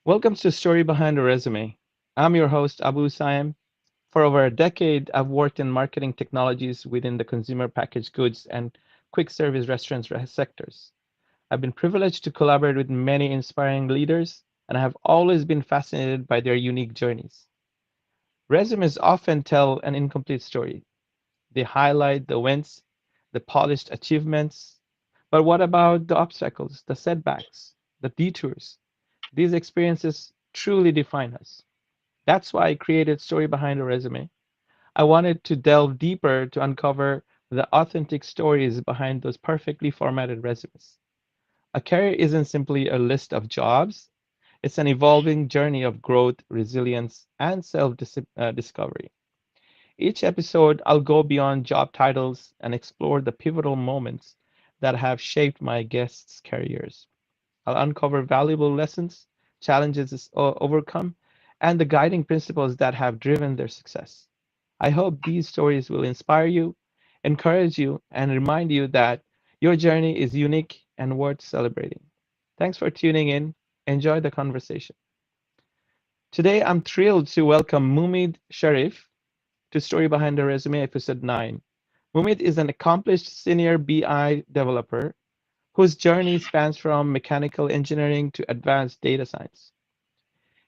Welcome to Story Behind a Resume. I'm your host, Abu Saim. For over a decade, I've worked in marketing technologies within the consumer packaged goods and quick service restaurants sectors. I've been privileged to collaborate with many inspiring leaders, and I have always been fascinated by their unique journeys. Resumes often tell an incomplete story. They highlight the wins, the polished achievements, but what about the obstacles, the setbacks, the detours? These experiences truly define us. That's why I created Story Behind a Resume. I wanted to delve deeper to uncover the authentic stories behind those perfectly formatted resumes. A career isn't simply a list of jobs, it's an evolving journey of growth, resilience, and self discovery. Each episode, I'll go beyond job titles and explore the pivotal moments that have shaped my guests' careers. I'll uncover valuable lessons, challenges overcome, and the guiding principles that have driven their success. I hope these stories will inspire you, encourage you, and remind you that your journey is unique and worth celebrating. Thanks for tuning in. Enjoy the conversation. Today, I'm thrilled to welcome Mumid Sharif to Story Behind the Resume, Episode 9. Mumid is an accomplished senior BI developer whose journey spans from mechanical engineering to advanced data science.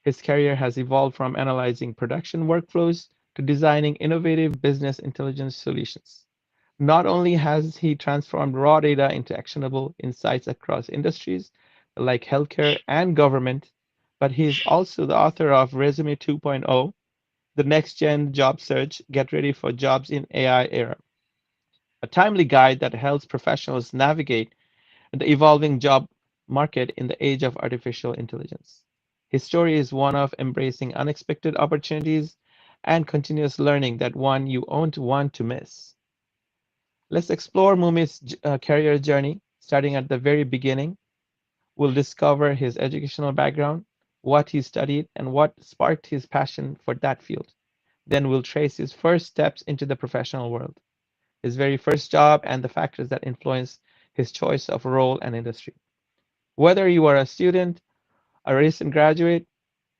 His career has evolved from analyzing production workflows to designing innovative business intelligence solutions. Not only has he transformed raw data into actionable insights across industries like healthcare and government, but he is also the author of Resume 2.0, the next gen job search, get ready for jobs in AI era, a timely guide that helps professionals navigate the evolving job market in the age of artificial intelligence. His story is one of embracing unexpected opportunities and continuous learning that one you won't want to miss. Let's explore Mumi's career journey, starting at the very beginning. We'll discover his educational background, what he studied, and what sparked his passion for that field. Then we'll trace his first steps into the professional world, his very first job, and the factors that influence his choice of role and industry. Whether you are a student, a recent graduate,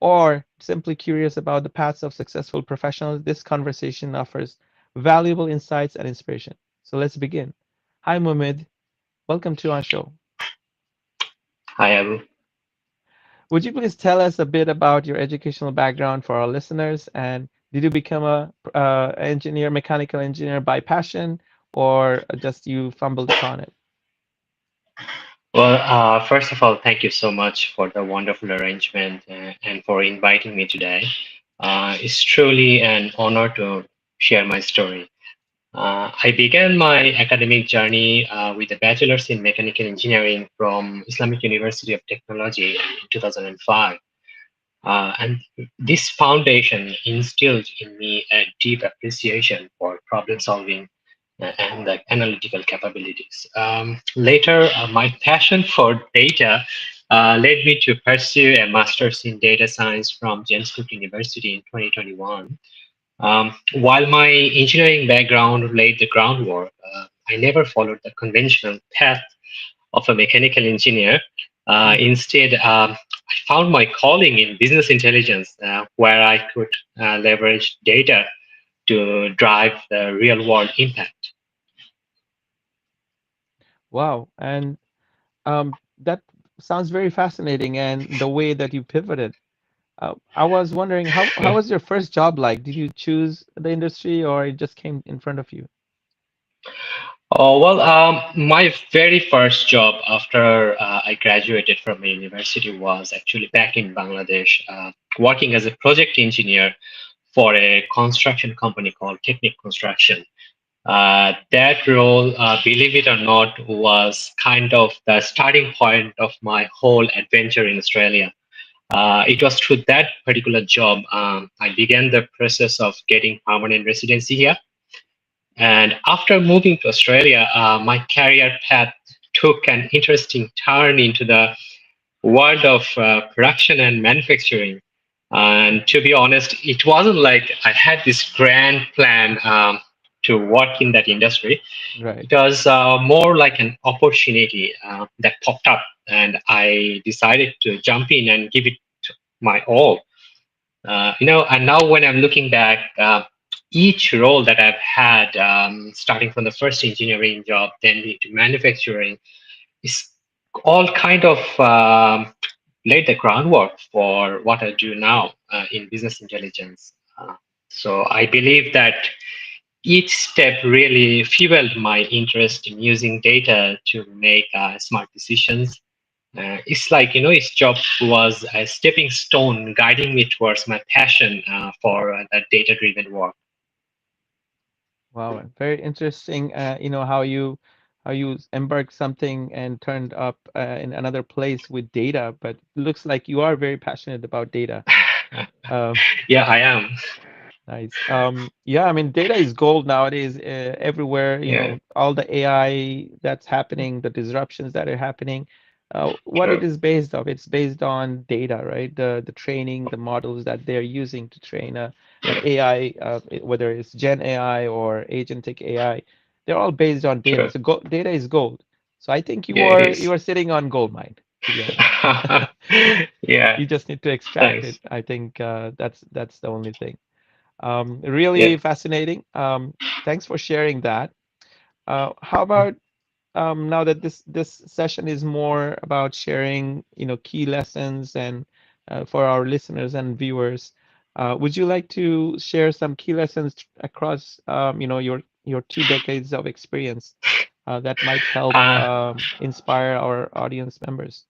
or simply curious about the paths of successful professionals, this conversation offers valuable insights and inspiration. So let's begin. Hi, Mumid. Welcome to our show. Hi, Abu. Would you please tell us a bit about your educational background for our listeners? And did you become a engineer, mechanical engineer by passion, or just you fumbled upon it? First of all, thank you so much for the wonderful arrangement and for inviting me today. It's truly an honor to share my story. I began my academic journey with a bachelor's in mechanical engineering from Islamic University of Technology in 2005. And this foundation instilled in me a deep appreciation for problem solving and the analytical capabilities. Later, my passion for data led me to pursue a master's in data science from James Cook University in 2021. While my engineering background laid the groundwork, I never followed the conventional path of a mechanical engineer. Mhm. Instead, I found my calling in business intelligence, where I could leverage data to drive the real world impact. Wow. And that sounds very fascinating, and the way that you pivoted. I was wondering how was your first job like? Did you choose the industry or it just came in front of you? My very first job after I graduated from a university was actually back in Bangladesh, working as a project engineer for a construction company called Technic Construction. That role, believe it or not, was kind of the starting point of my whole adventure in Australia. It was through that particular job I began the process of getting permanent residency here. And after moving to Australia, my career path took an interesting turn into the world of production and manufacturing. And to be honest, it wasn't like I had this grand plan to work in that industry. Right. It was more like an opportunity that popped up, and I decided to jump in and give it my all. And now when I'm looking back, each role that I've had, starting from the first engineering job, then into manufacturing, is all kind of laid the groundwork for what I do now in business intelligence. So I believe that each step really fueled my interest in using data to make smart decisions. It's like, each job was a stepping stone guiding me towards my passion for that data driven work. Wow, very interesting. How you embarked something and turned up in another place with data, but looks like you are very passionate about data. Uh, Yeah, I am. Nice. Yeah, I mean, data is gold nowadays, everywhere, Yeah, all the AI that's happening, the disruptions that are happening. What it true, is based off, it's based on data, right? The training, the models that they're using to train an AI, whether it's Gen AI or agentic AI, they're all based on data. true. So go data is gold. So I think you Yeah, it are you is. are sitting on gold mine, to be honest. Yeah, You just need to extract it. thanks. I think that's the only thing. Really Yeah. fascinating. Thanks for sharing that. How about now that this session is more about sharing, key lessons and for our listeners and viewers, would you like to share some key lessons across, your 2 decades of experience that might help Uh, inspire our audience members?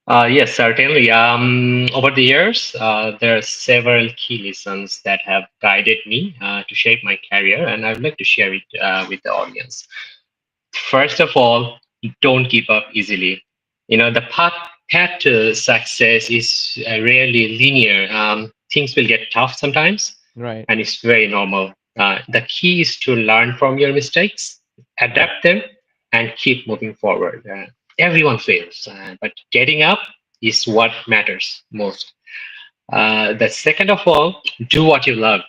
yes, certainly. Over the years, there are several key lessons that have guided me to shape my career, and I would like to share it with the audience. First of all, don't give up easily. The path to success is rarely linear. Things will get tough sometimes, Right, and it's very normal. The key is to learn from your mistakes, right, adapt them, and keep moving forward. Everyone fails, but getting up is what matters most. The second of all, do what you love.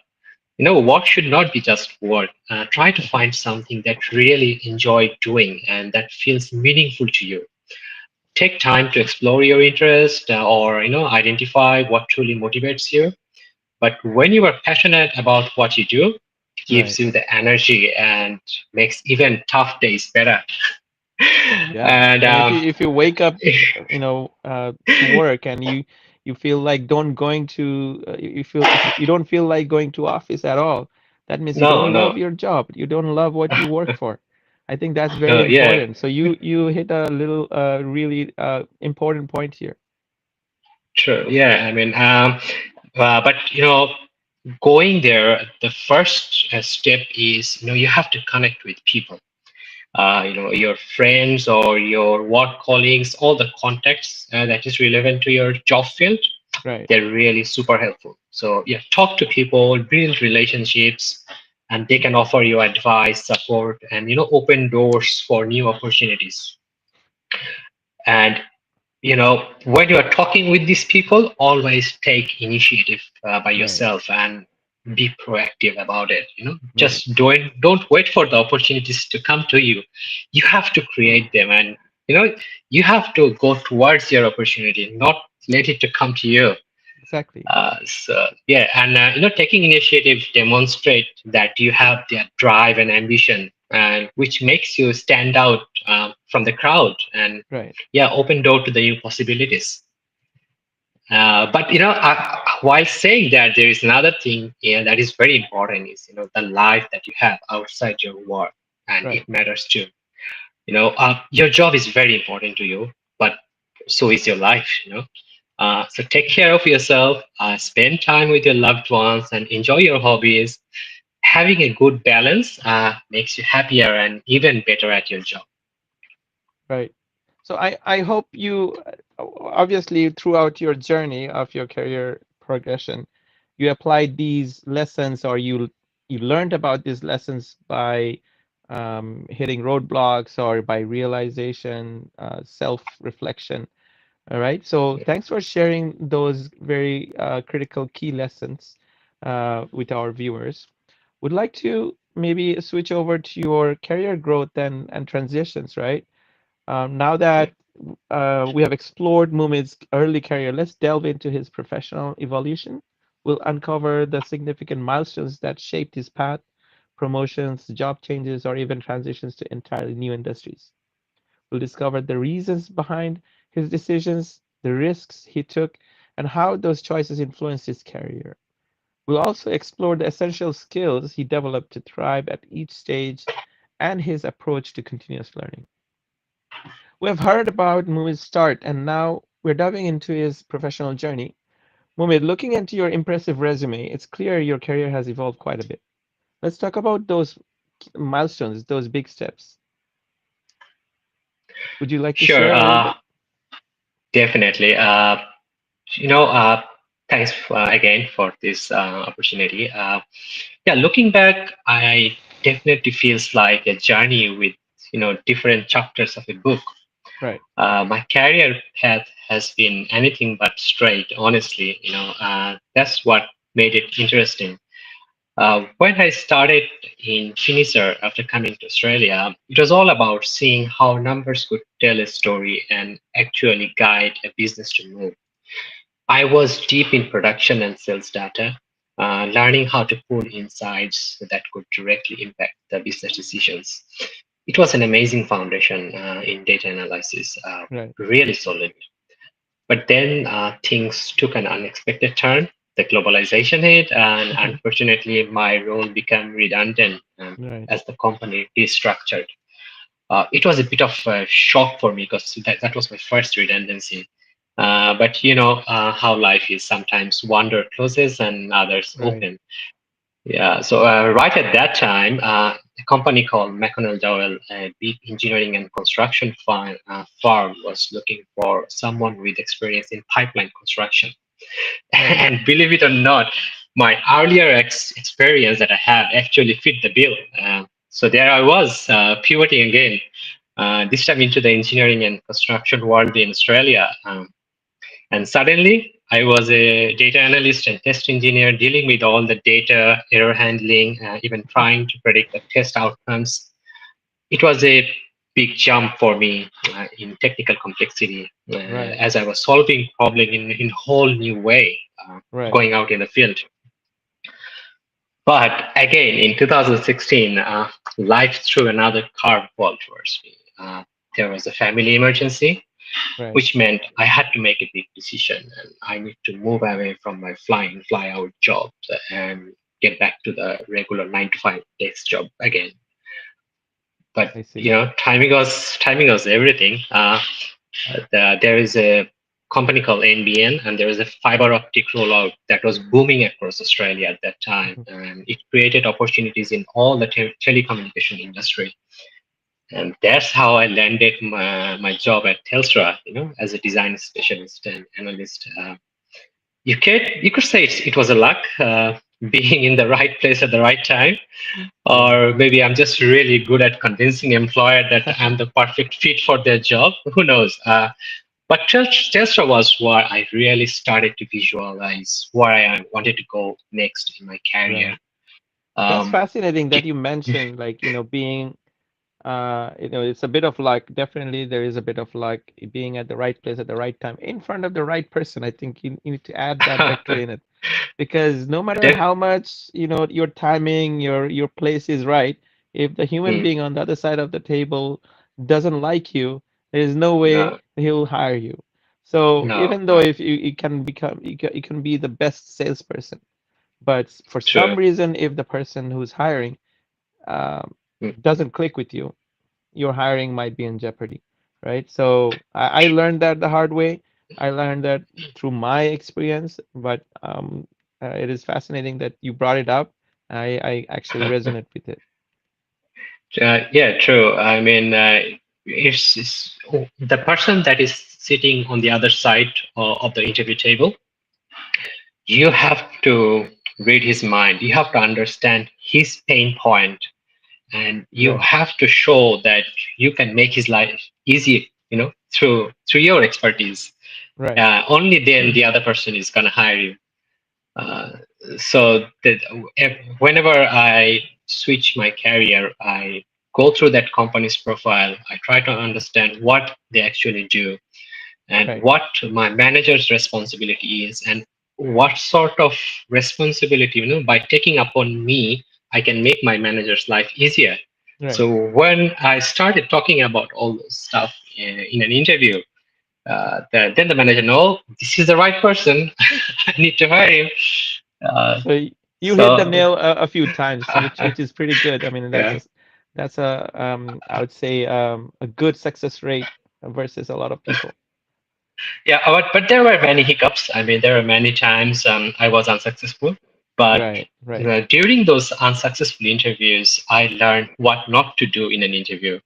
Work should not be just work. Try to find something that really enjoy doing and that feels meaningful to you. Take time to explore your interest or identify what truly motivates you. But when you are passionate about what you do, it gives right. you the energy and makes even tough days better. Yeah, And and if you wake up, to work and you feel like don't going to you feel if you don't feel like going to office at all, that means you no, don't no, love your job. You don't love what you work for. I think that's very yeah, important. So you hit a little really important point here. true, yeah. I mean, but going there, the first step is you have to connect with people. Your friends or your work colleagues, all the contacts that is relevant to your job field, Right, they're really super helpful. So yeah, talk to people, build relationships, and they can offer you advice, support, and open doors for new opportunities. And when you are talking with these people, always take initiative by right, yourself and be proactive about it. right. Just don't wait for the opportunities to come to you. You have to create them, and you have to go towards your opportunity, not let it to come to you. Exactly. So yeah, and taking initiative demonstrate that you have the drive and ambition, and which makes you stand out from the crowd, and Right, yeah, open door to the new possibilities. But while saying that, there is another thing that is very important is the life that you have outside your work, and right, it matters too. Your job is very important to you, but so is your life. So take care of yourself, spend time with your loved ones, and enjoy your hobbies. Having a good balance makes you happier and even better at your job. right. So I hope you obviously throughout your journey of your career progression, you applied these lessons or you learned about these lessons by hitting roadblocks or by realization, self-reflection. All right. So thanks for sharing those very critical key lessons with our viewers. Would like to maybe switch over to your career growth and transitions, right? Now that We have explored Mumid's early career. Let's delve into his professional evolution. We'll uncover the significant milestones that shaped his path, promotions, job changes, or even transitions to entirely new industries. We'll discover the reasons behind his decisions, the risks he took, and how those choices influenced his career. We'll also explore the essential skills he developed to thrive at each stage and his approach to continuous learning. We have heard about Mumid's start, and now we're diving into his professional journey. Mumid, looking into your impressive resume, it's clear your career has evolved quite a bit. Let's talk about those milestones, those big steps. Would you like to Sure, share a little bit? definitely. You know, thanks again for this opportunity. Yeah, looking back, I definitely feels like a journey with different chapters of a book. Right, My career path has been anything but straight, honestly. That's what made it interesting. When I started in Finisher after coming to Australia, it was all about seeing how numbers could tell a story and actually guide a business to move. I was deep in production and sales data, learning how to pull insights that could directly impact the business decisions. It was an amazing foundation in data analysis, right. really solid. But then things took an unexpected turn. The globalization hit, and Hmm. unfortunately, my role became redundant Right, as the company restructured. It was a bit of a shock for me because that was my first redundancy. But you know how life is. Sometimes one door closes and others right, open. Yeah. So right at that time, a company called McConnell Dowell, a big engineering and construction firm, was looking for someone with experience in pipeline construction. right, And believe it or not, my earlier experience that I had actually fit the bill. So there I was, pivoting again, this time into the engineering and construction world in Australia. And suddenly, I was a data analyst and test engineer dealing with all the data, error handling, even trying to predict the test outcomes. It was a big jump for me in technical complexity right, as I was solving problem in a whole new way, right. going out in the field. But again, in 2016, life threw another curveball towards me. There was a family emergency, Right. which meant I had to make a big decision and I need to move away from my fly out jobs and get back to the regular 9 to 5 desk job again. But I see. you know, timing was everything. There is a company called NBN, and there is a fiber optic rollout that was booming across Australia at that time, Mhm. and it created opportunities in all the telecommunication industry. And that's how I landed my job at Telstra, as a design specialist and analyst. You could say it was a luck, being in the right place at the right time, Yeah. or maybe I'm just really good at convincing employer that I'm the perfect fit for their job. Who knows? But Telstra was where I really started to visualize where I wanted to go next in my career. Right. That's Um, fascinating that it- you mentioned, like, being, it's a bit of luck. Definitely, there is a bit of luck being at the right place at the right time in front of the right person. I think you need to add that vector in it because no matter that, how much, your timing, your place is right, if the human mm, being on the other side of the table doesn't like you, there is no way no, he'll hire you. So no, even though no, if you can become, you can be the best salesperson, but for some true. reason, if the person who's hiring um, Mm, doesn't click with you, your hiring might be in jeopardy, right? So I learned that the hard way. I learned that through my experience, but it is fascinating that you brought it up. I actually resonate with it. yeah, true. I mean, it's the person that is sitting on the other side of the interview table. You have to read his mind. You have to understand his pain point, and you Right, have to show that you can make his life easy. Through your expertise. right, Only then the other person is gonna hire you. Uh, so that whenever I switch my career, I go through that company's profile. I try to understand what they actually do and Right. what my manager's responsibility is, and what sort of responsibility, by taking upon me, I can make my manager's life easier. Right. So when I started talking about all this stuff in an interview, then the manager, no, this is the right person. I need to hire him. Uh, So you hit the so nail a few times, which is pretty good. I mean, yeah, that's a I would say a good success rate versus a lot of people. yeah, but there were many hiccups. I mean, there were many times I was unsuccessful. But Right. Right. during those unsuccessful interviews, I learned what not to do in an interview,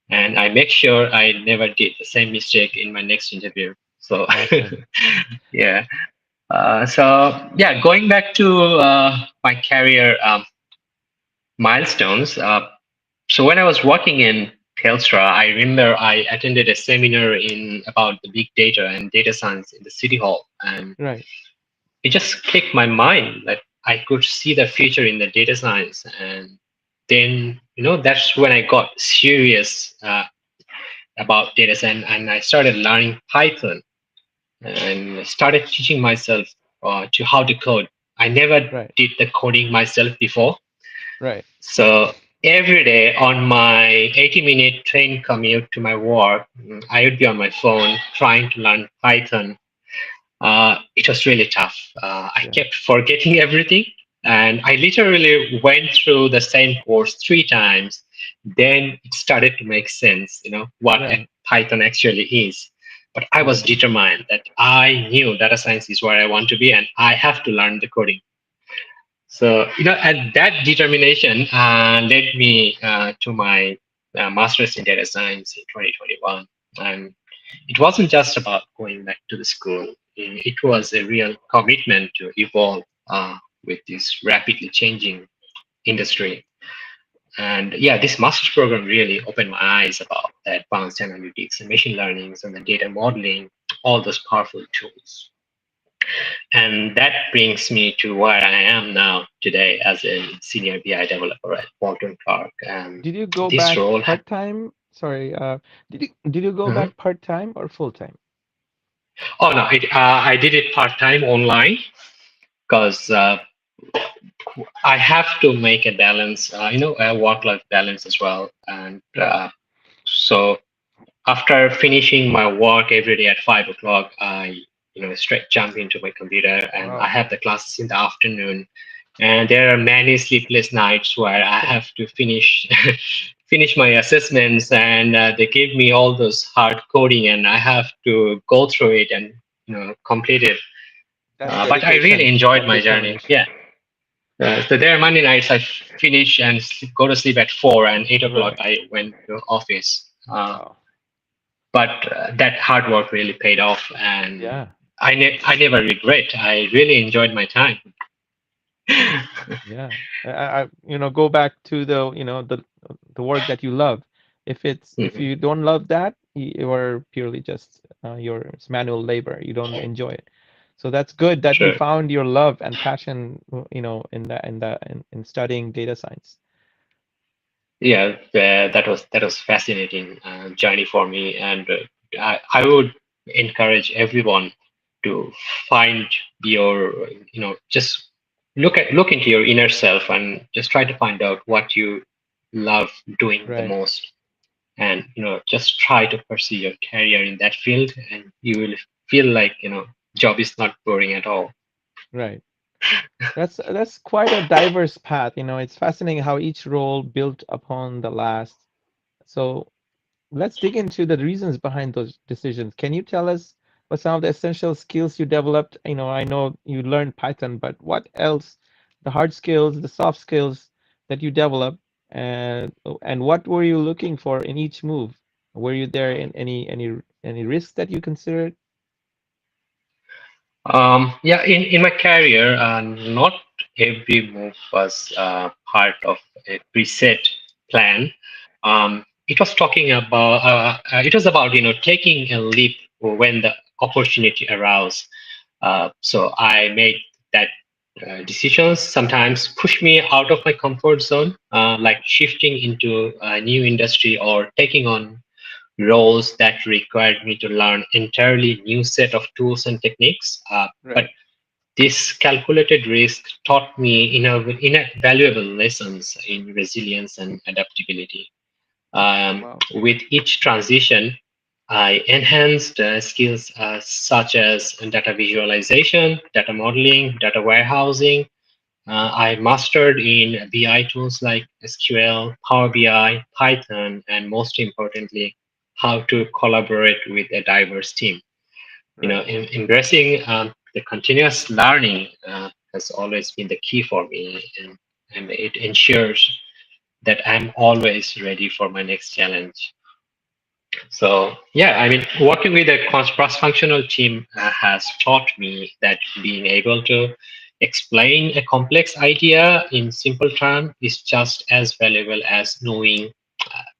and I make sure I never did the same mistake in my next interview. So Awesome. yeah, so yeah, going back to my career milestones. So when I was working in Telstra, I remember I attended a seminar in about the big data and data science in the city hall, and Right. it just clicked my mind that I could see the future in the data science. And then, that's when I got serious about data science, and I started learning Python and started teaching myself to how to code. I never Right. did the coding myself before. Right. So every day on my 80-minute train commute to my work, I would be on my phone trying to learn Python. It was really tough. I Yeah. kept forgetting everything, and I literally went through the same course 3 times. Then it started to make sense, what a Right. Python actually is. But I was Right. determined that I knew data science is where I want to be, and I have to learn the coding. So, and that determination led me to my master's in data science in 2021. And it wasn't just about going back to the school. It was a real commitment to evolve with this rapidly changing industry. And yeah, this master's program really opened my eyes about the advanced analytics and machine learning and the data modeling, all those powerful tools. And that brings me to where I am now today as a senior BI developer at Walton Clark. Did you go This back role, part-time? Sorry, did you go Mhm. back part-time or full-time? Oh no, I did it part time online because I have to make a balance, a work life balance as well. And Right. so after finishing my work every day at 5 o'clock, I straight jump into my computer, and I Wow. have the classes in the afternoon. And there are many sleepless nights where I have to finish finish my assessments, and they give me all those hard coding, and I have to go through it and complete it. That's But I really dedication enjoyed and my journey. determination. Yeah. So there are Monday nights I finish and go to sleep at 4, and 8 o'clock Right. I went to office. Wow. But that hard work really paid off, and Yeah. I never regret. I really enjoyed my time. Yeah. Go back to the work that you love. If Mhm. you don't love that, you are purely just it's manual labor. You don't enjoy it. So that's good that you Sure. found your love and passion, in studying data science. Yeah, that was fascinating journey for me, and I would encourage everyone to find your, just look into your inner self and just try to find out what you love doing the Right. most, and just try to pursue your career in that field, and you will feel like job is not boring at all. Right. That's quite a diverse path. It's fascinating how each role built upon the last. So let's dig into the reasons behind those decisions. Can you tell us what some of the essential skills you developed? I know you learned Python, but what else, the hard skills, the soft skills that you developed, and what were you looking for in each move? Were you there in any risks that you considered? Yeah, in my career, not every move was part of a preset plan. It was talking about it was about taking a leap when the opportunity arose. So I made that decisions sometimes push me out of my comfort zone, like shifting into a new industry or taking on roles that required me to learn entirely new set of tools and techniques. But Right. this calculated risk taught me invaluable lessons in resilience and adaptability. Wow. With each transition, I enhanced skills such as data visualization, data modeling, data warehousing. I mastered in BI tools like SQL, Power BI, Python, and most importantly, how to collaborate with a diverse team. Right. Embracing the continuous learning has always been the key for me, and it ensures that I'm always ready for my next challenge. So, yeah, I mean, working with a cross-functional team has taught me that being able to explain a complex idea in simple terms is just as valuable as knowing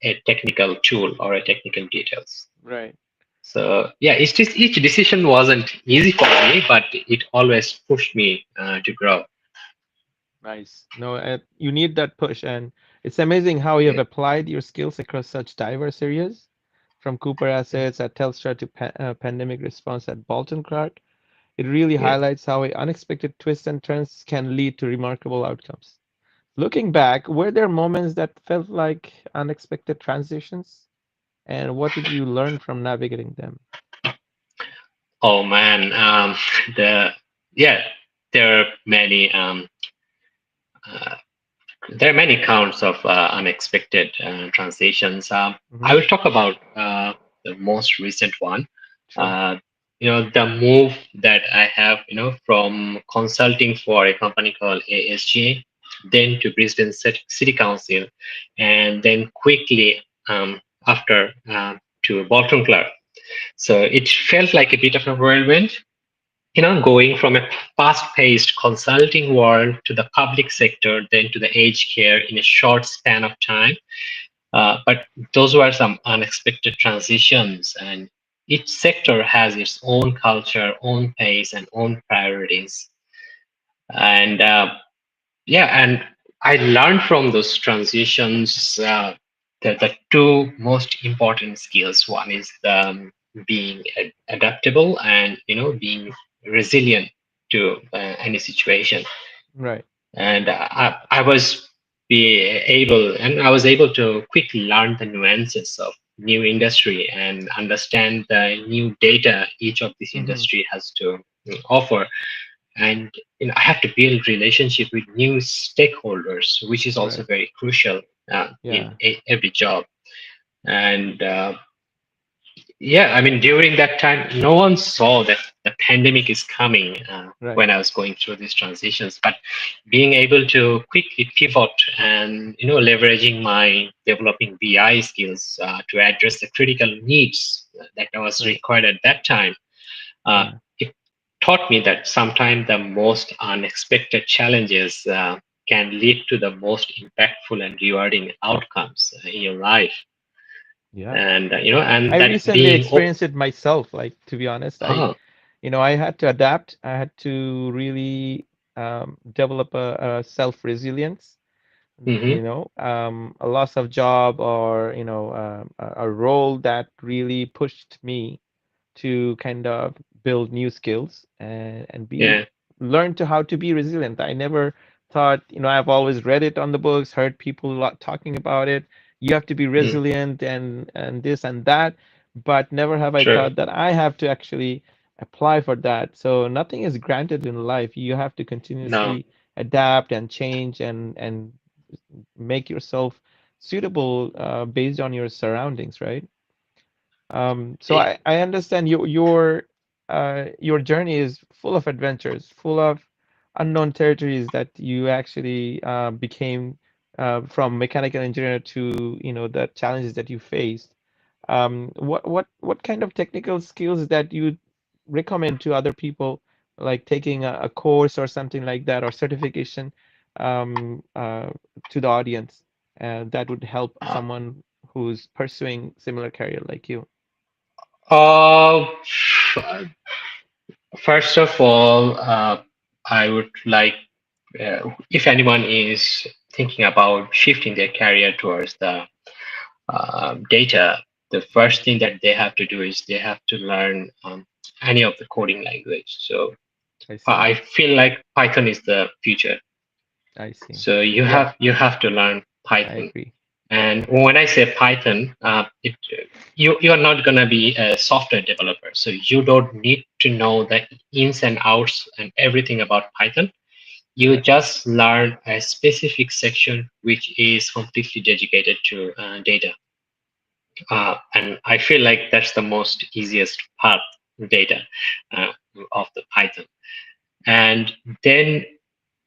a technical tool or a technical details. Right. So, yeah, each decision wasn't easy for me, but it always pushed me to grow. Nice. No, you need that push, and it's amazing how you have Yeah. applied your skills across such diverse areas, from Cooper Mhm. assets at Telstra to pandemic response at Bolton Clark. It really Yeah. highlights how unexpected twists and turns can lead to remarkable outcomes. Looking back, were there moments that felt like unexpected transitions? And what did you learn from navigating them? Oh man, the yeah, there are many uh, there are many counts of unexpected transitions. I Hmm. will talk about the most recent one. Sure. Uh, the move that I have, from consulting for a company called ASG, then to Brisbane City Council, and then quickly after to Bolton Clark. So it felt like a bit of a whirlwind, going from a fast-paced consulting world to the public sector, then to the aged care in a short span of time. But those were some unexpected transitions, and each sector has its own culture, own pace, and own priorities. And yeah, and I learned from those transitions the two most important skills. One is being adaptable and being resilient to any situation. Right. And I was able to quickly learn the nuances of new industry and understand the new data each of this Hmm. industry has to offer. And I have to build relationship with new stakeholders, which is also Right. very crucial in Yeah. every job. And yeah, I mean, during that time, no one saw that the pandemic is coming Right. when I was going through these transitions. But being able to quickly pivot and leveraging my developing BI skills to address the critical needs that was Right. required at that time, uh, Yeah. it taught me that sometimes the most unexpected challenges can lead to the most impactful and rewarding outcomes in your life. Yeah. And and I that recently being experienced it myself. Like, to be honest, oh, I had to adapt. I had to really develop a self-resilience. hmm A loss of job or a role that really pushed me to kind of build new skills and be yeah, learn to how to be resilient. I never thought, I've always read it on the books, heard people a lot talking about it. You have to be mm, resilient and this and that, but never have I sure, thought that I have to actually apply for that. So nothing is granted in life. You have to no, continuously adapt and change and make yourself suitable based on your surroundings, right? So eh, I understand your journey is full of adventures, full of unknown territories that you actually became from mechanical engineer to the challenges that you faced. What kind of technical skills that you recommend to other people, like taking a course or something like that, or certification um, uh, to the audience that would help uh, someone who's pursuing similar career like you? f- first of all, I would like if anyone is thinking about shifting their career towards the data, the first thing that they have to do is they have to learn any of the coding language. So I see. I feel like Python is the future. I see. So Yeah, you have to learn I Python. agree. And when I say Python, you are not gonna be a software developer, so you don't need to know the ins and outs and everything about Python. You Right. just learn a specific section which is completely dedicated to data. And I feel like that's the most easiest part, data uh, of the Python. And then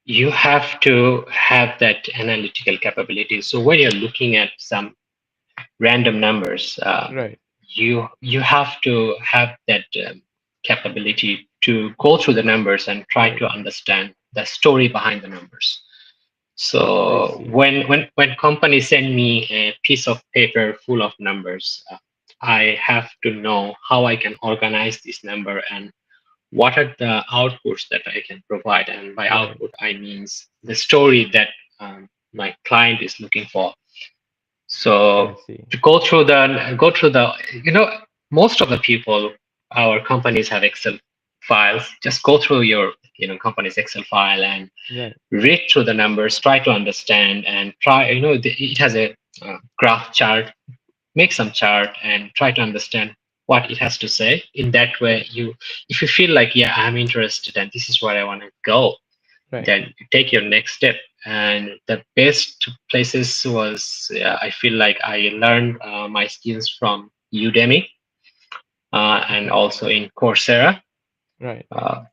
you have to have that analytical capability. So when you're looking at some random numbers, Right. you have to have that capability to go through the numbers and try Right. to understand the story behind the numbers. I So see. when companies send me a piece of paper full of numbers, I have to know how I can organize this number and what are the outputs that I can provide. And by Right. output, I means the story that my client is looking for. I So see. to go through the, you know, most of the people, our companies have Excel files. Just go through your, company's Excel file and Right. read through the numbers, try to understand, and try. It has a graph chart. Make some chart and try to understand what it has to say. In that way, Right. if you feel like, yeah, I'm interested and this is where I want to go, Right. then you take your next step. And the best places was, I feel like I learned my skills from Udemy and Okay. also in Coursera. Right. Right. Uh,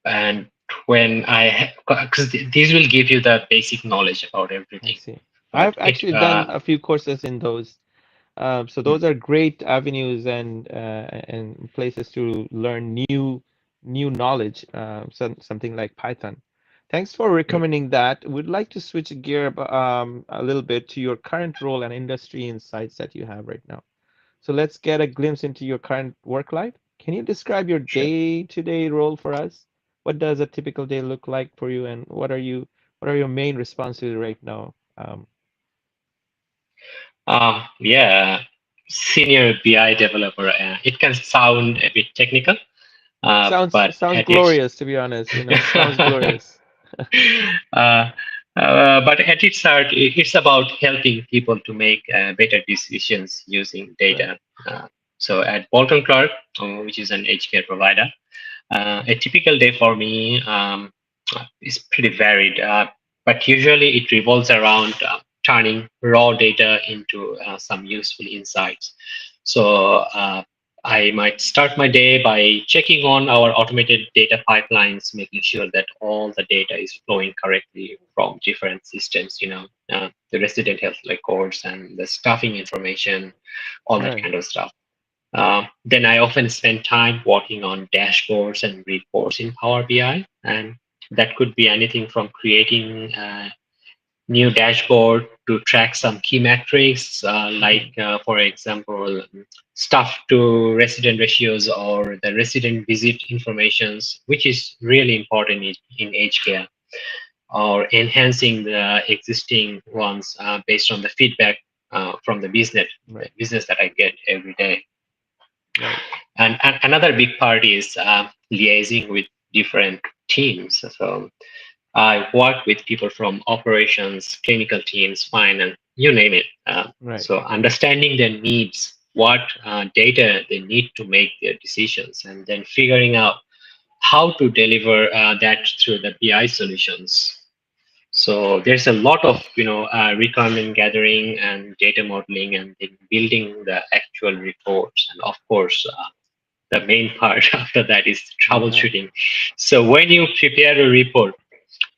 and because these will give you the basic knowledge about I everything. see. But I've actually done a few courses in those. So those are great avenues and places to learn new knowledge. Something like Python. Thanks for recommending that. We'd like to switch gear a little bit to your current role and industry insights that you have right now. So let's get a glimpse into your current work life. Can you describe your sure. day-to-day role for us? What does a typical day look like for you, and what are your main responsibilities right now? Yeah, senior BI developer. It can sound a bit technical, but Sounds at its glorious, to be honest. Sounds glorious. uh, but at its heart, it's about helping people to make better decisions using Right. data. Uh, so at Bolton Clark, which is an aged care provider, a typical day for me is pretty varied, but usually it revolves around turning raw data into some useful insights. So I might start my day by checking on our automated data pipelines, making sure that all the data is flowing correctly from different systems, the resident health records and the staffing information, all that Right. kind of stuff. Then I often spend time working on dashboards and reports in Power BI, and that could be anything from creating a new dashboard to track some key metrics, Hmm. for example, staff to resident ratios or the resident visit informations, which is really important in aged care, or enhancing the existing ones based on the feedback from the Right. business that I get every day. Right. And another big part is liaising with different teams. So I work with people from operations, clinical teams, finance, you name it. Right. So understanding their needs, what data they need to make their decisions, and then figuring out how to deliver that through the BI solutions. So there's a lot of requirement gathering and data modeling and then building the actual reports, and of course the main part after that is Yeah. troubleshooting. So when you prepare a report,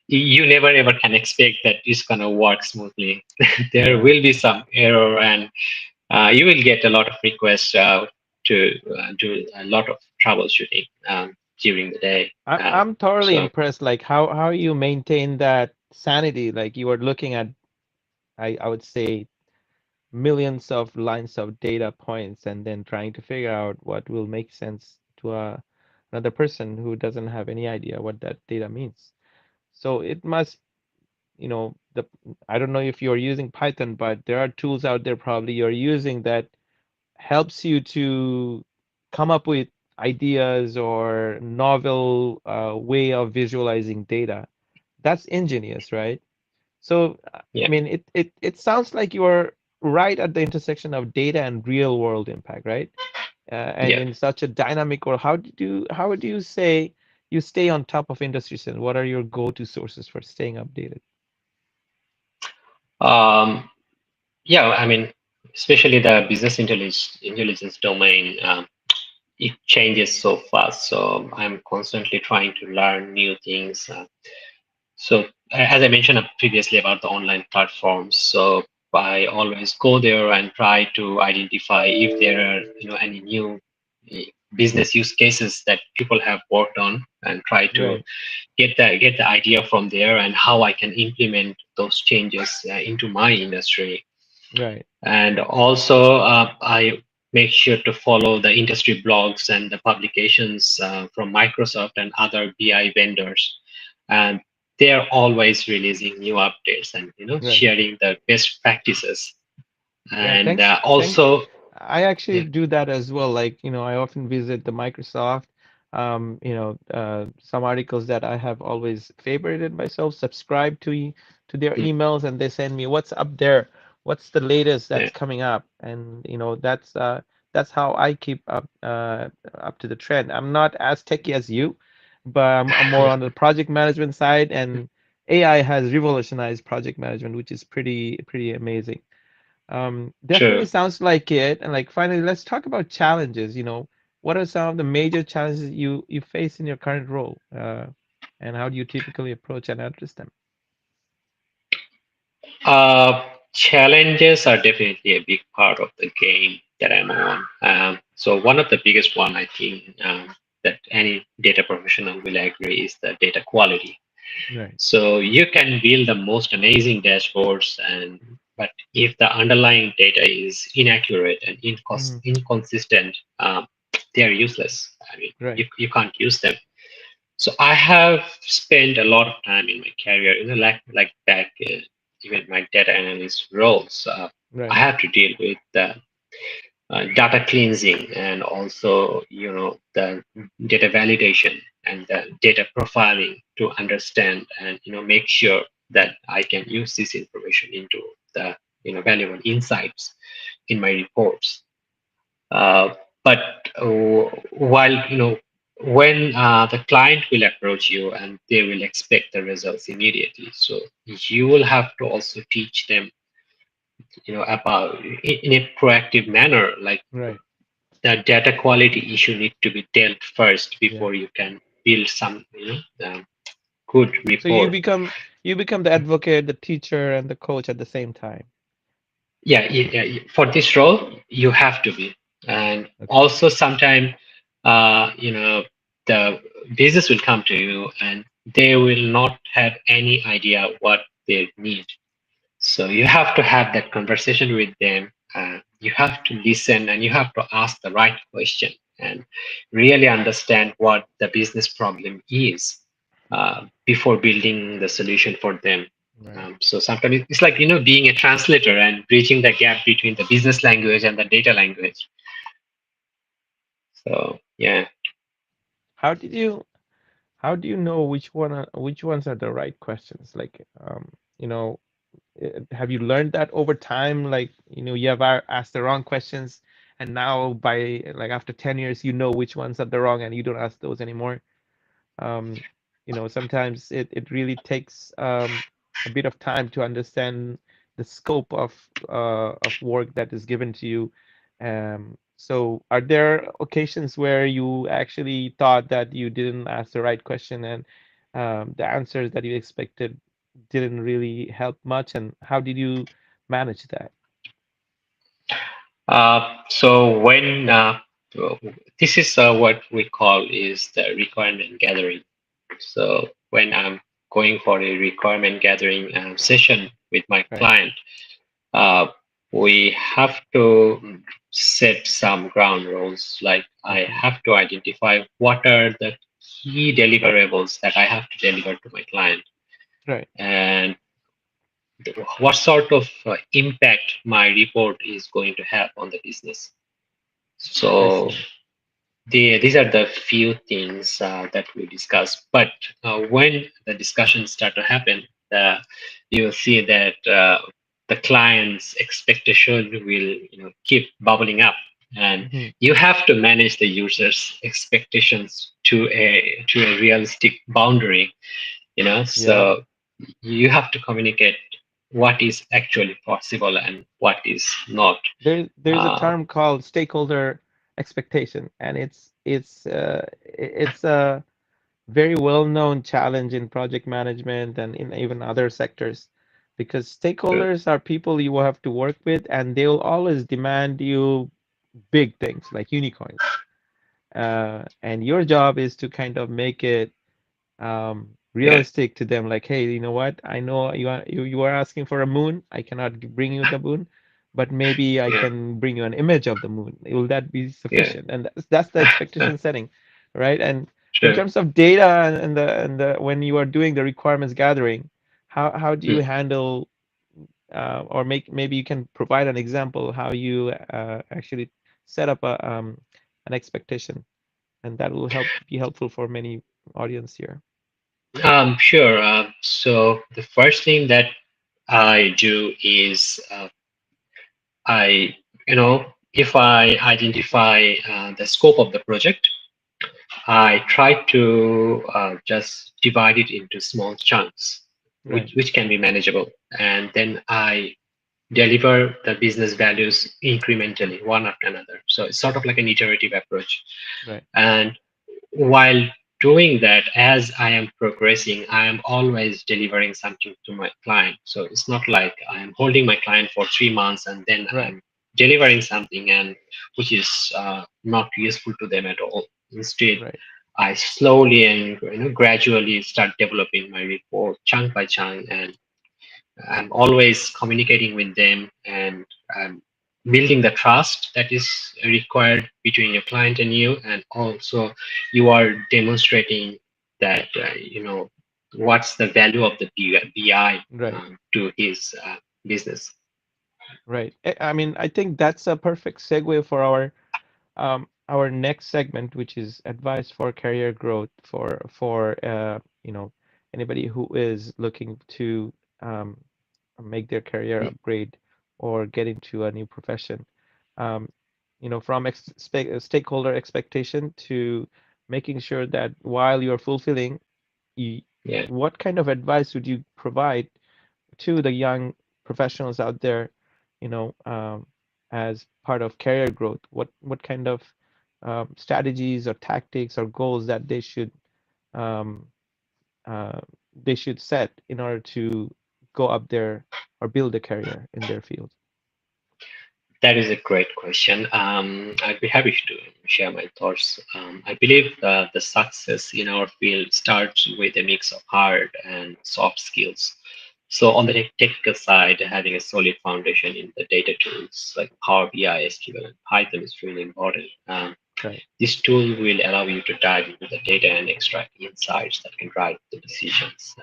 you never ever can expect that it's going to work smoothly. There Yeah. will be some error, and you will get a lot of requests to do a lot of troubleshooting during the day. I'm thoroughly So impressed, like how you maintain that sanity. Like you are looking at, I would say, millions of lines of data points and then trying to figure out what will make sense to another person who doesn't have any idea what that data means. So it must, the I don't know if you're using Python, but there are tools out there probably you're using that helps you to come up with ideas or novel way of visualizing data. That's ingenious, right? So, I Yeah, mean, it sounds like you're right at the intersection of data and real world impact, right? And yeah. in such a dynamic world, how would you say you stay on top of industry trends? What are your go-to sources for staying updated? Um, yeah, I mean, especially the business intelligence domain, it changes so fast. So I'm constantly trying to learn new things. So as I mentioned previously about the online platforms, so I always go there and try to identify if there are any new eh, business use cases that people have worked on, and try to Right, get the idea from there and how I can implement those changes into my industry. right, And also, I make sure to follow the industry blogs and the publications from Microsoft and other BI vendors. And they're always releasing new updates and right. sharing the best practices. Yeah, And thanks. also, I actually yeah, do that as well. Like, I often visit the Microsoft, some articles that I have always favorited myself, subscribe to their mm, emails, and they send me what's up there, what's the latest yeah, that's coming up, and that's how I keep up to the trend. I'm not as techy as you, but I'm more on the project management side, and AI has revolutionized project management, which is pretty amazing. Definitely true. sounds like it. And like finally, let's talk about challenges. What are some of the major challenges you face in your current role? And how do you typically approach and address them? Challenges are definitely a big part of the game that I'm on. So one of the biggest one I think that any data professional will agree is the data quality. Right. So you can build the most amazing dashboards, but if the underlying data is inaccurate and Hmm. inconsistent, they are useless. I mean, Right. you can't use them. So I have spent a lot of time in my career, like back even my data analyst roles. I Right. have to deal with the data cleansing and also the data validation and the data profiling to understand and make sure that I can use this information into the valuable insights in my reports. But while when the client will approach you and they will expect the results immediately, so you will have to also teach them about in a proactive manner, like Right. the data quality issue need to be dealt first Yeah. before you can build some good So you report. become the advocate, the teacher, and the coach at the same time. Yeah, for this role you have to be. And Okay. also sometime the business will come to you and they will not have any idea what they need. So you have to have that conversation with them. You have to listen and you have to ask the right question and really understand what the business problem is before building the solution for them. Right. So sometimes it's like being a translator and bridging the gap between the business language and the data language. So yeah. How did you how do you know which ones are the right questions? Like, you know, have you learned that over time? Like, you have asked the wrong questions, and now by like after 10 years, you know which ones are the wrong, and you don't ask those anymore. Um, Sometimes it really takes a bit of time to understand the scope of work that is given to you. So are there occasions where you actually thought that you didn't ask the right question and the answers that you expected didn't really help much? And how did you manage that? So when this is what we call is the requirement gathering. So when I'm going for a requirement gathering session with my Right. client, uh, we have to set some ground rules. Like I Okay. have to identify what are the key deliverables that I have to deliver to my client. Right. and what sort of impact my report is going to have on the business. I So see. these are the few things that we discuss. But when the discussions start to happen, you'll see that the client's expectation will keep bubbling up, and Hmm. you have to manage the user's expectations to a realistic boundary. Yeah. So you have to communicate what is actually possible and what is not. There's a Uh, term called stakeholder expectation, and it's a very well-known challenge in project management and in even other sectors, because stakeholders are people you will have to work with, and they will always demand you big things like unicorns. And your job is to kind of make it yeah, realistic to them, like, hey, you know what, I know you are asking for a moon, I cannot bring you the moon, but maybe I yeah, can bring you an image of the moon. Will that be yeah. sufficient? And that's the expectation setting, right? And in Sure. terms of data and the when you are doing the requirements gathering, how do you Mm. handle or maybe you can provide an example how you actually set up an expectation, and that will be helpful for many audience here. Sure. So the first thing that I do is if I identify the scope of the project, I try to just divide it into small chunks, Right, which can be manageable, and then I deliver the business values incrementally, one after another. So it's sort of like an iterative approach. right, And while doing that, as I am progressing, I am always delivering something to my client. So it's not like I am holding my client for 3 months and then right, I'm delivering something and which is not useful to them at all. Instead, right, I slowly and gradually start developing my report chunk by chunk, and I'm always communicating with them, and building the trust that is required between your client and you, and also you are demonstrating that what's the value of the BI right, to his business. right. I mean, I think that's a perfect segue for our next segment, which is advice for career growth for anybody who is looking to um, make their career upgrade or get into a new profession. Um, from stakeholder expectation to making sure that while you're fulfilling, you, Yeah, what kind of advice would you provide to the young professionals out there, as part of career growth? What kind of strategies or tactics or goals that um, uh, they should set in order to go up there or build a career in their field? that is a great question. I'd be happy to share my thoughts. I believe the success in our field starts with a mix of hard and soft skills. So on the technical side, having a solid foundation in the data tools like Power BI, SQL, and Python is really important. Right, This tool will allow you to dive into the data and extract insights that can drive the decisions.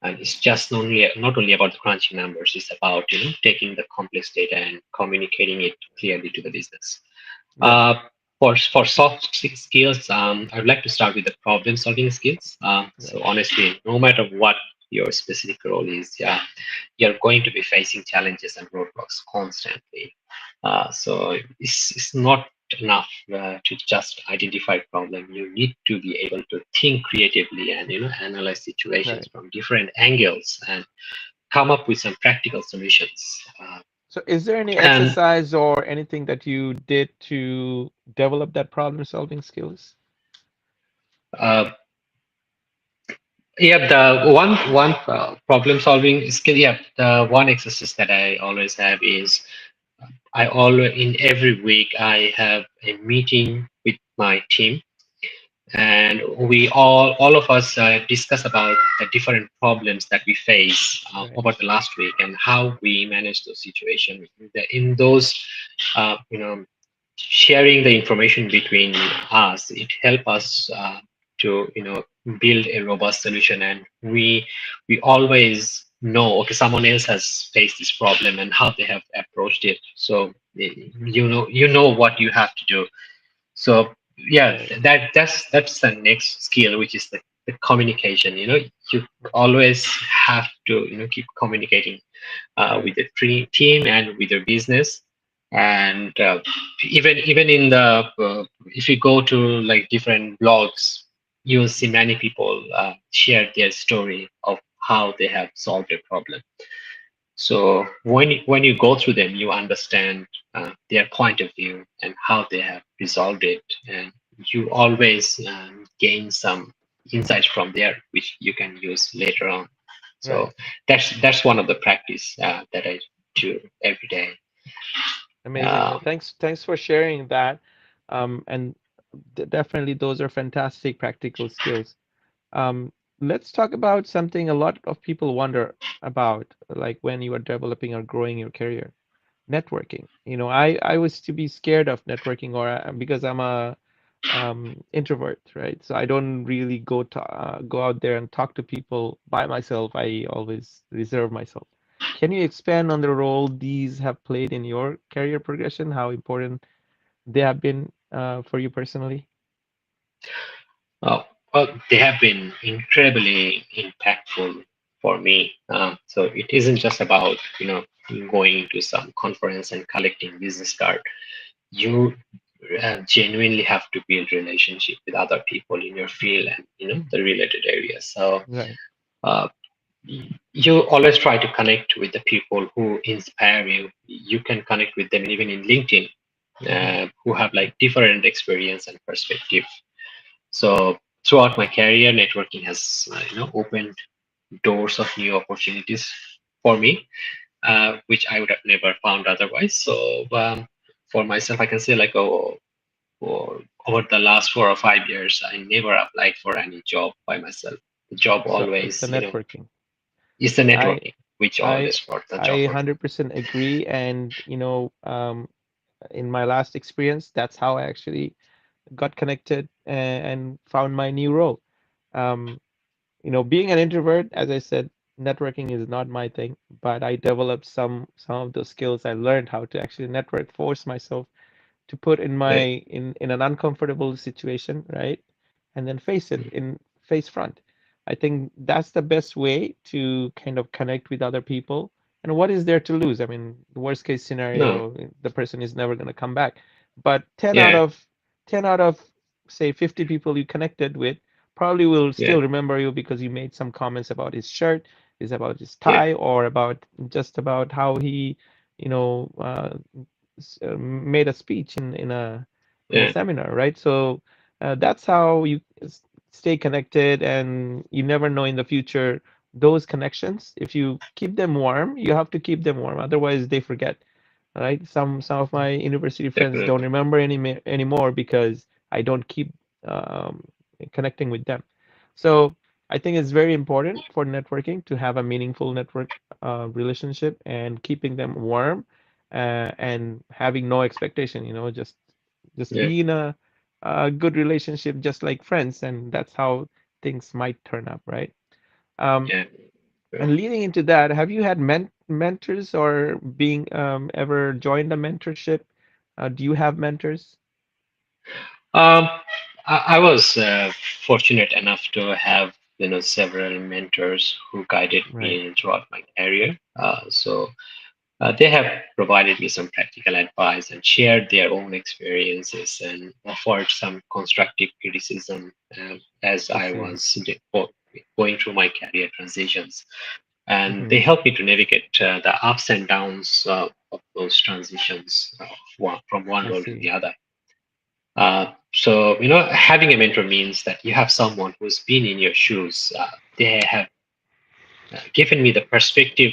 And it's just not only about the crunching numbers, it's about taking the complex data and communicating it clearly to the business. right, uh, for soft skills, I would like to start with the problem solving skills. So right, honestly, no matter what your specific role is, yeah, you're going to be facing challenges and roadblocks constantly. So it's not enough to just identify problem. You need to be able to think creatively and analyze situations right. from different angles and come up with some practical solutions. So is there any And exercise or anything that you did to develop that problem solving skills? uh, yeah, the one problem solving skill. Yeah, the one exercise that I always have is I always in every week I have a meeting with my team, and we all of us discuss about the different problems that we face Right, over the last week and how we manage those situations. In those, sharing the information between us, it help us to build a robust solution, and we always know, okay, someone else has faced this problem and how they have approached it. So you know what you have to do. So yeah, Right. that's the next skill, which is the communication. You always have to keep communicating with Right. the team and with your business. And even in the if you go to like different blogs, you'll see many people share their story of how they have solved a problem. So when you go through them, you understand their point of view and how they have resolved it, and you always gain some insights from there, which you can use later on. So Right. that's one of the practice that I do every day. Amazing. Uh, No, thanks for sharing that. And definitely those are fantastic practical skills. Um, let's talk about something a lot of people wonder about, like when you are developing or growing your career. Networking. I was to be scared of networking, or because I'm a introvert, right? So I don't really go out there and talk to people by myself. I always reserve myself. Can you expand on the role these have played in your career progression? How important they have been for you personally? oh, well, they have been incredibly impactful for me. So it isn't just about going to some conference and collecting business card. You genuinely have to build relationship with other people in your field and the related areas. So Right. uh, you always try to connect with the people who inspire you. You can connect with them even in LinkedIn, Hmm. who have like different experience and perspective. So throughout my career, networking has opened doors of new opportunities for me, which I would have never found otherwise. So for myself, I can say like, over the last 4 or 5 years, I never applied for any job by myself. The job So it's the always, networking. is the I networking which I always brought the job I for me. 100% agree, and in my last experience, that's how I actually got connected and found my new role. Um, being an introvert, as I said, networking is not my thing, but I developed some of those skills. I learned how to actually network, force myself to put in my Yeah, in an uncomfortable situation, right? And then face it in face front. I think that's the best way to kind of connect with other people. And what is there to lose? I mean, the worst case no, scenario, the person is never going to come back. But 10 out yeah, of 10 out of say 50 people you connected with probably will yeah, still remember you because you made some comments about his shirt, is about his yeah, tie, or about just about how he, you know, made a speech in a yeah, seminar, right? So that's how you stay connected, and you never know in the future those connections. If you keep them warm, you have to keep them warm, otherwise they forget, right? Some of my university friends don't definitely. remember anymore because I don't keep um, connecting with them. So I think it's very important for networking to have a meaningful network relationship and keeping them warm and having no expectation. Just Yeah, be in a good relationship, just like friends, and that's how things might turn up, right? Um, yeah. Yeah. and leading into that, have you had mentors or being ever joined a mentorship? Do you have mentors? Um, I was fortunate enough to have several mentors who guided Right. me throughout my career. So they have provided me some practical advice and shared their own experiences and offered some constructive criticism as I I see. was going through my career transitions. And Hmm. they helped me to navigate the ups and downs of those transitions from one I role to see. the other. So having a mentor means that you have someone who's been in your shoes. They have given me the perspective,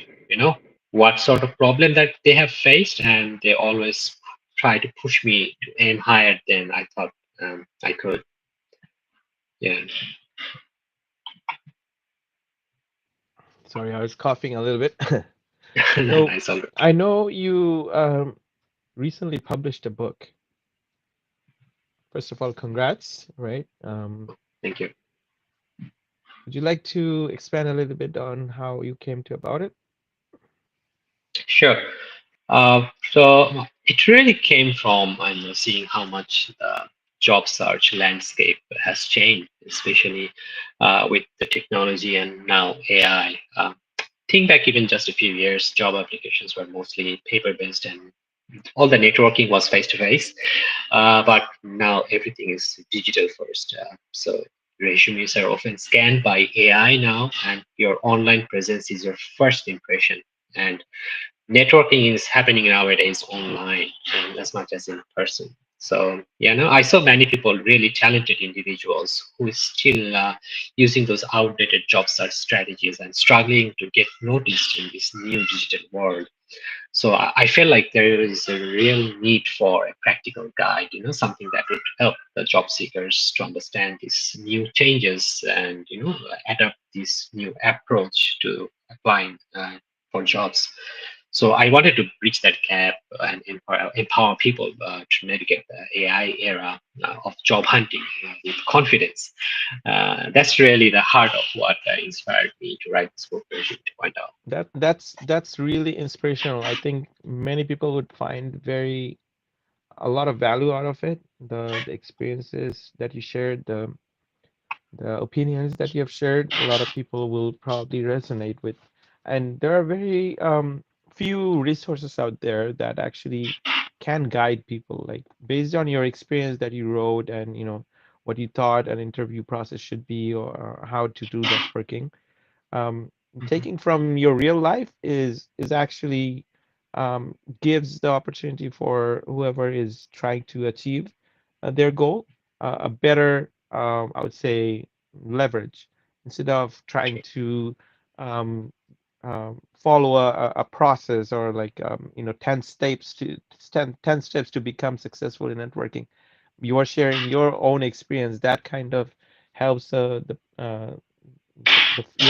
what sort of problem that they have faced, and they always try to push me to aim higher than I thought I could. Yeah, Sorry, I was coughing a little bit. So nice, all good. I know you recently published a book. First of all, congrats, right? Thank you. Would you like to expand a little bit on how you came to about it? Sure. So it really came from seeing how much the job search landscape has changed, especially with the technology and now AI. Think back even just a few years, job applications were mostly paper-based and all the networking was face-to-face. But now everything is digital first. So resumes are often scanned by AI now, and your online presence is your first impression. And networking is happening nowadays online as much as in person. So yeah, no, I saw many people, really talented individuals, who is still using those outdated job search strategies and struggling to get noticed in this new digital world. So I feel like there is a real need for a practical guide, something that would help the job seekers to understand these new changes and, adapt this new approach to applying for jobs. So I wanted to bridge that gap and empower people to navigate the AI era of job hunting with confidence. That's really the heart of what inspired me to write this book, Version 2.0. That's really inspirational. I think many people would find very a lot of value out of it. The experiences that you shared, the opinions that you have shared, a lot of people will probably resonate with. And there are very few resources out there that actually can guide people, like based on your experience that you wrote and what you thought an interview process should be or how to do networking. um, Taking from your real life is actually gives the opportunity for whoever is trying to achieve their goal a better I would say leverage instead of trying to um, follow a process or like 10 steps to 10 steps to become successful in networking. You are sharing your own experience that kind of helps your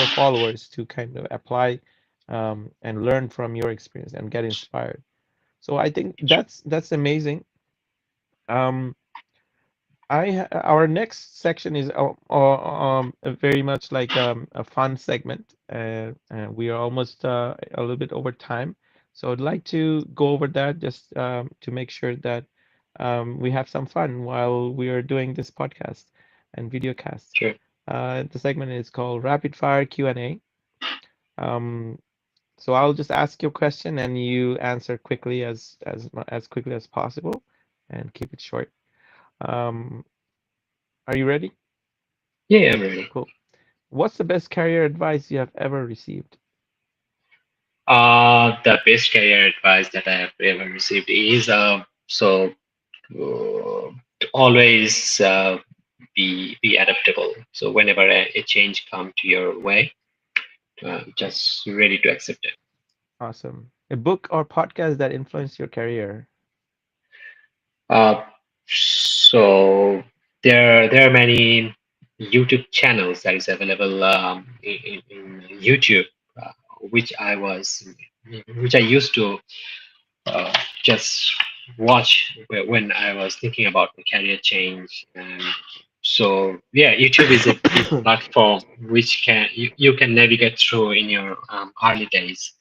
followers to kind of apply and learn from your experience and get inspired. So I think that's amazing. Um, our next section is very much like a fun segment. We are almost a little bit over time, so I'd like to go over that just to make sure that we have some fun while we are doing this podcast and video cast. Sure. The segment is called Rapid Fire Q&A. Um, so I'll just ask you a question and you answer quickly as quickly as possible and keep it short. Um, are you ready? Yeah, I'm ready. Cool. What's the best career advice you have ever received? The best career advice that I have ever received is uh, always be adaptable. So whenever a change come to your way, just ready to accept it. Awesome. A book or podcast that influenced your career? Uh, so there are many YouTube channels that is available in YouTube, uh, which I was which I used to uh, just watch when I was thinking about the career change. And so yeah, YouTube is a platform which you can navigate through in your early days.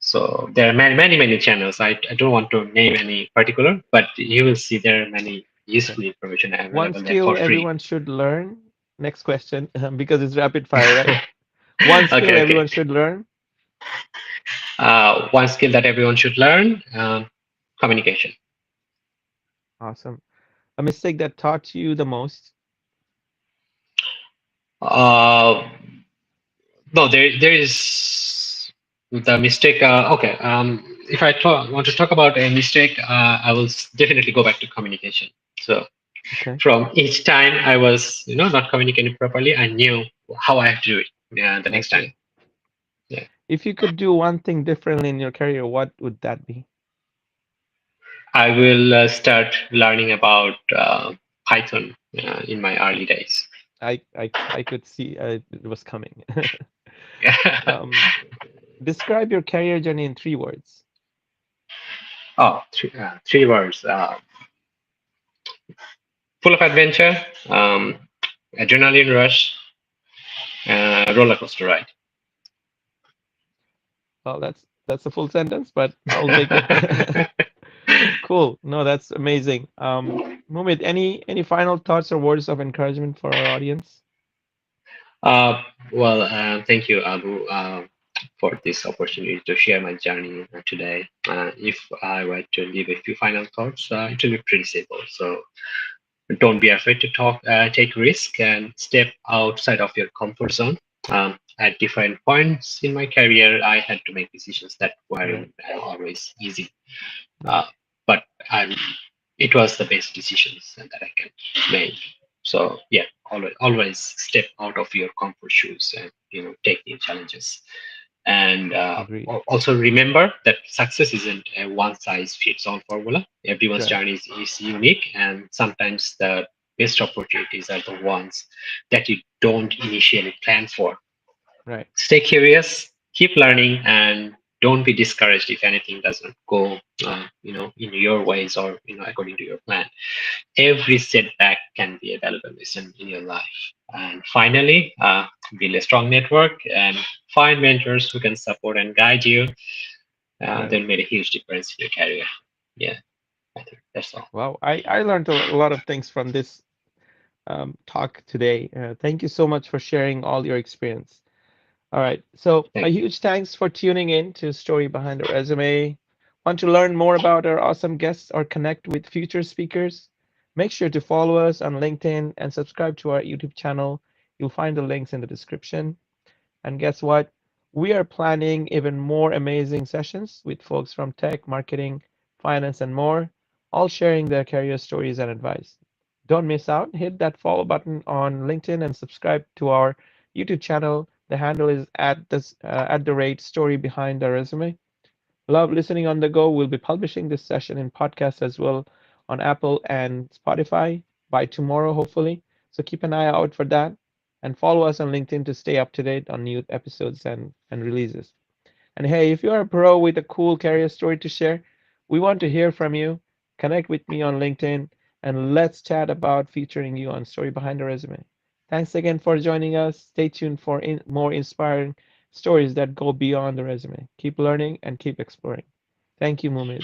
So there are many channels. I don't want to name any particular, but you will see there are many Okay. useful information One available there skill for free. everyone should learn. Next question, because it's rapid fire, right? One skill Okay. everyone should learn. One skill that everyone should learn: communication. Awesome. A mistake that taught you the most. Uh, No, there is the mistake. Okay, if want to talk about a mistake, I will definitely go back to communication. So Okay. from each time I was, not communicating properly, I knew how I have to do it. The I next time. see. Yeah, If you could do one thing differently in your career, what would that be? I will start learning about Python in my early days. I could see it was coming. Um, describe your career journey in 3 words. Oh, three words: full of adventure, adrenaline rush, roller coaster ride. Well, that's a full sentence, but I'll take it. Cool. No, that's amazing. Mumid, any final thoughts or words of encouragement for our audience? Uh, well, thank you, Abu, for this opportunity to share my journey today. If I were to leave a few final thoughts, it will be pretty simple. So don't be afraid to take risk, and step outside of your comfort zone. At different points in my career, I had to make decisions that Right, weren't always easy, right, uh, but it was the best decisions that I can make. So yeah, always step out of your comfort shoes and take new challenges. And agreed. also remember that success isn't a one size fits all formula. Everyone's Right, journey is unique, and sometimes the best opportunities are the ones that you don't initially plan for. right, Stay curious, keep learning, and don't be discouraged if anything doesn't go, in your ways or according to your plan. Every setback can be a valuable lesson in your life. And finally, build a strong network and find mentors who can support and guide you. right. They'll make a huge difference in your career. Yeah, I think that's all. Wow, I learned a lot of things from this talk today. Thank you so much for sharing all your experience. All right, so a Thank you. huge thanks for tuning in to Story Behind a Resume. Want to learn more about our awesome guests or connect with future speakers? Make sure to follow us on LinkedIn and subscribe to our YouTube channel. You'll find the links in the description. And guess what? We are planning even more amazing sessions with folks from tech, marketing, finance, and more, all sharing their career stories and advice. Don't miss out. Hit that follow button on LinkedIn and subscribe to our YouTube channel. The handle is at the rate story behind the resume. Love listening on the go. We'll be publishing this session in podcast as well on Apple and Spotify by tomorrow, hopefully. So keep an eye out for that and follow us on LinkedIn to stay up to date on new episodes and releases. And hey, if you're a pro with a cool career story to share, we want to hear from you. Connect with me on LinkedIn and let's chat about featuring you on Story Behind the Resume. Thanks again for joining us. Stay tuned for more inspiring stories that go beyond the resume. Keep learning and keep exploring. Thank you, Mumid.